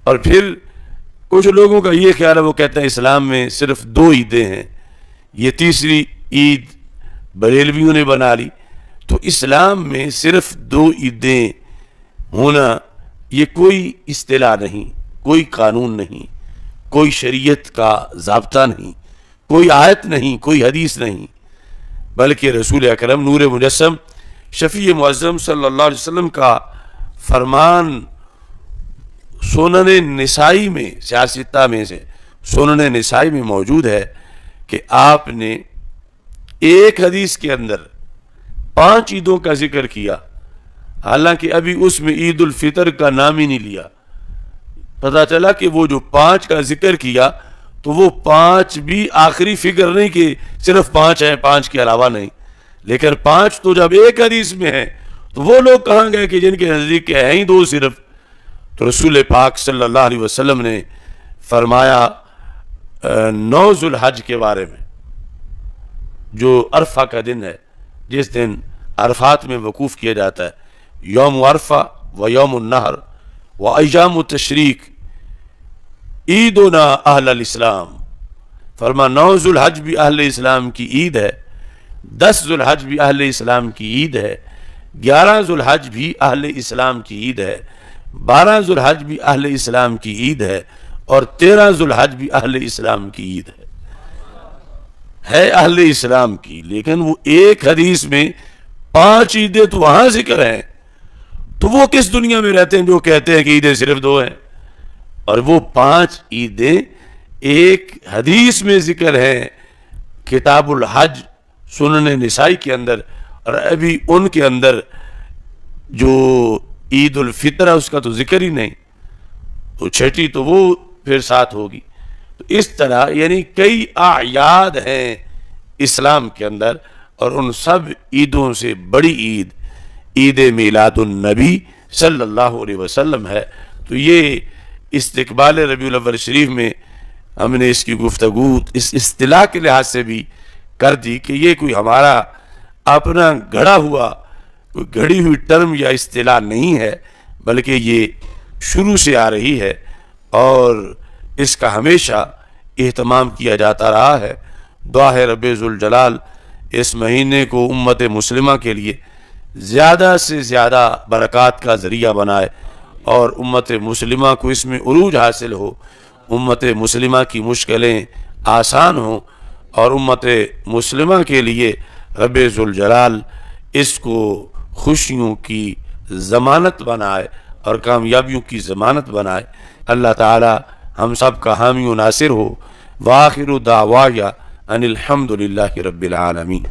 اور پھر کچھ لوگوں کا یہ خیال ہے، وہ کہتے ہیں اسلام میں صرف 2 عیدیں ہیں، یہ تیسری عید بریلویوں نے بنا لی۔ تو اسلام میں صرف 2 عیدیں ہونا یہ کوئی اصطلاح نہیں، کوئی قانون نہیں، کوئی شریعت کا ضابطہ نہیں، کوئی آیت نہیں، کوئی حدیث نہیں، بلکہ رسول اکرم نور مجسم شفیع معظم صلی اللہ علیہ وسلم کا فرمان سنن نسائی میں، سیاستہ میں سے سنن نسائی میں موجود ہے کہ آپ نے ایک حدیث کے اندر 5 عیدوں کا ذکر کیا، حالانکہ ابھی اس میں عید الفطر کا نام ہی نہیں لیا۔ پتہ چلا کہ وہ جو 5 کا ذکر کیا تو وہ 5 بھی آخری فکر نہیں کہ صرف 5 ہیں، 5 کے علاوہ نہیں، لیکن 5 تو جب ایک حدیث میں ہے تو وہ لوگ کہاں گئے کہ جن کے نزدیک کے ہیں ہی 2 صرف۔ تو رسول پاک صلی اللہ علیہ وسلم نے فرمایا 9 ذو الحج کے بارے میں، جو عرفہ کا دن ہے، جس دن عرفات میں وقوف کیا جاتا ہے، یوم عرفہ و یوم النحر و ایام التشریق عیدنا اہل الاسلام۔ فرما 9 ذو الحج بھی اہل اسلام کی عید ہے، 10 ذو الحج بھی اہل اسلام کی عید ہے، 11 ذو الحج بھی اہل اسلام کی عید ہے، 12 ذو الحج بھی اہل اسلام کی عید ہے، اور 13 ذو الحج بھی اہل اسلام کی عید ہے اہل اسلام کی۔ لیکن وہ ایک حدیث میں 5 عیدیں تو وہاں ذکر ہیں، تو وہ کس دنیا میں رہتے ہیں جو کہتے ہیں کہ عیدیں صرف 2 ہیں؟ اور وہ 5 عیدیں ایک حدیث میں ذکر ہیں کتاب الحج سنن نسائی کے اندر، اور ابھی ان کے اندر جو عید الفطر ہے اس کا تو ذکر ہی نہیں، تو چھٹی تو وہ پھر ساتھ ہوگی۔ تو اس طرح یعنی کئی اعیاد ہیں اسلام کے اندر، اور ان سب عیدوں سے بڑی عید عید میلاد النبی صلی اللہ علیہ وسلم ہے۔ تو یہ استقبال ربیع الاول شریف میں ہم نے اس کی گفتگو اس اصطلاح کے لحاظ سے بھی کر دی کہ یہ کوئی ہمارا اپنا گھڑا ہوا کوئی گھڑی ہوئی ٹرم یا اصطلاح نہیں ہے، بلکہ یہ شروع سے آ رہی ہے اور اس کا ہمیشہ اہتمام کیا جاتا رہا ہے۔ دعا ہے رب ذوالجلال اس مہینے کو امت مسلمہ کے لیے زیادہ سے زیادہ برکات کا ذریعہ بنائے، اور امت مسلمہ کو اس میں عروج حاصل ہو، امت مسلمہ کی مشکلیں آسان ہوں، اور امت مسلمہ کے لیے رب ذوالجلال اس کو خوشیوں کی ضمانت بنائے اور کامیابیوں کی ضمانت بنائے۔ اللہ تعالی ہم سب کا حامی و ناصر ہو۔ وآخر دعوایا ان الحمد للہ رب العالمین۔